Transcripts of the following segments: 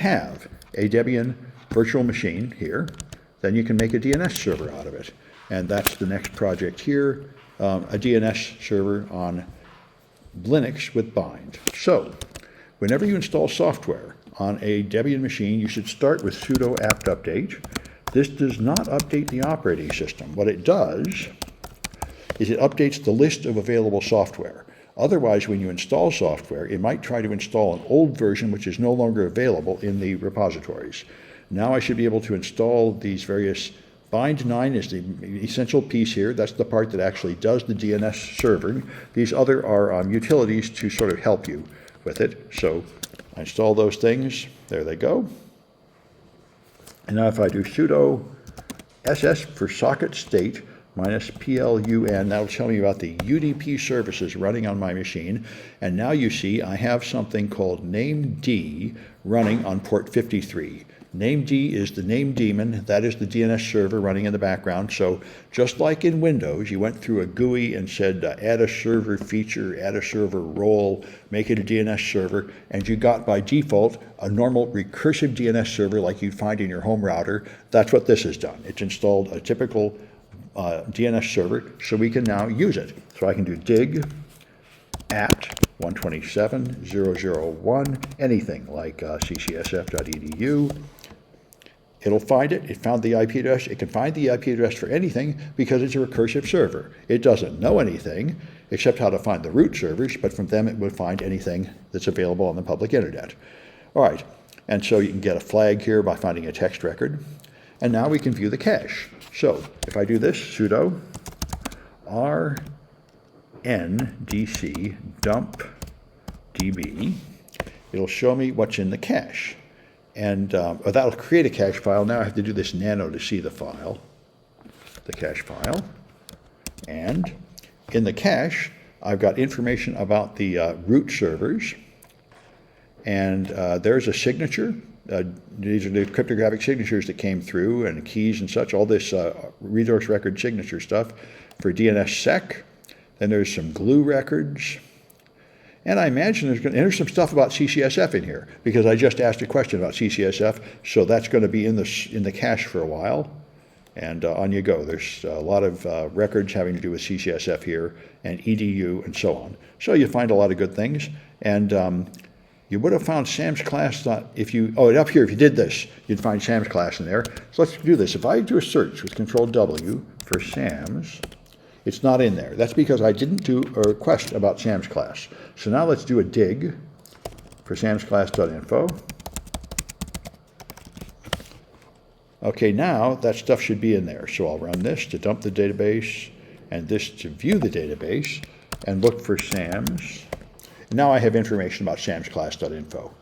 have a Debian virtual machine here, then you can make a DNS server out of it. And that's the next project here, a DNS server on Linux with bind. So, whenever you install software on a Debian machine, you should start with sudo apt update. This does not update the operating system. What it does is it updates the list of available software. Otherwise, when you install software, it might try to install an old version which is no longer available in the repositories. Now I should be able to install these various. Bind9 is the essential piece here. That's the part that actually does the DNS serving. These other are utilities to sort of help you with it. So I install those things. There they go. And now if I do sudo ss for socket state minus plun, that'll tell me about the UDP services running on my machine. And now you see I have something called named running on port 53. Named is the name daemon. That is the DNS server running in the background. So just like in Windows, you went through a GUI and said add a server feature, add a server role, make it a DNS server, and you got by default a normal recursive DNS server like you'd find in your home router. That's what this has done. It's installed a typical DNS server, so we can now use it. So I can do dig at 127.0.0.1, anything like ccsf.edu. It'll find it. It found the IP address. It can find the IP address for anything because it's a recursive server. It doesn't know anything except how to find the root servers, but from them it would find anything that's available on the public internet. All right, and so you can get a flag here by finding a text record. And now we can view the cache. So if I do this, sudo rndc dump db, it'll show me what's in the cache. And that'll create a cache file. Now I have to do this nano to see the file, the cache file. And in the cache, I've got information about the root servers. And there's a signature. These are the cryptographic signatures that came through and keys and such, all this resource record signature stuff for DNS Sec. Then there's some glue records. And I imagine there's some stuff about CCSF in here because I just asked a question about CCSF, so that's going to be in the cache for a while. And on you go. There's a lot of records having to do with CCSF here and EDU and so on. So you find a lot of good things. And you would have found Sam's class up here, if you did this, you'd find Sam's class in there. So let's do this. If I do a search with Control W for Sam's, it's not in there. That's because I didn't do a request about Sam's class. So now let's do a dig for samsclass.info. Okay, now that stuff should be in there. So I'll run this to dump the database and this to view the database and look for Sam's. And now I have information about samsclass.info,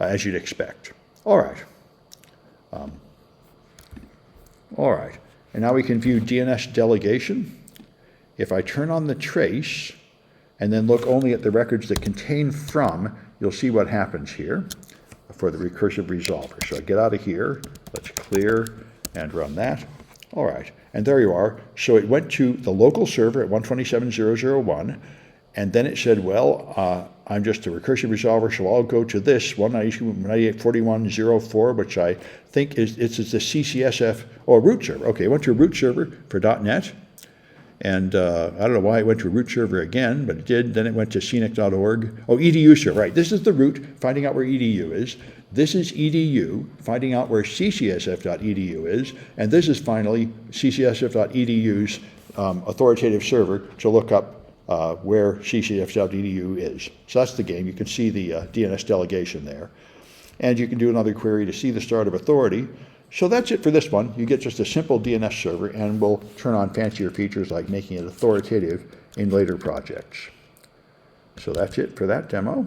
as you'd expect. All right. All right. And now we can view DNS delegation. If I turn on the trace and then look only at the records that contain from, you'll see what happens here for the recursive resolver. So I get out of here, let's clear and run that. All right, and there you are. So it went to the local server at 127.0.0.1, and then it said, well, I'm just a recursive resolver, so I'll go to this 192.168.41.04, which I think is the CCSF or root server. Okay, it went to a root server for .NET. And I don't know why it went to a root server again, but it did. Then it went to scenic.org. Oh, edu server, right. This is the root, finding out where edu is. This is edu, finding out where ccsf.edu is. And this is finally ccsf.edu's authoritative server to look up where ccsf.edu is. So that's the game. You can see the DNS delegation there. And you can do another query to see the start of authority. So that's it for this one. You get just a simple DNS server, and we'll turn on fancier features like making it authoritative in later projects. So that's it for that demo.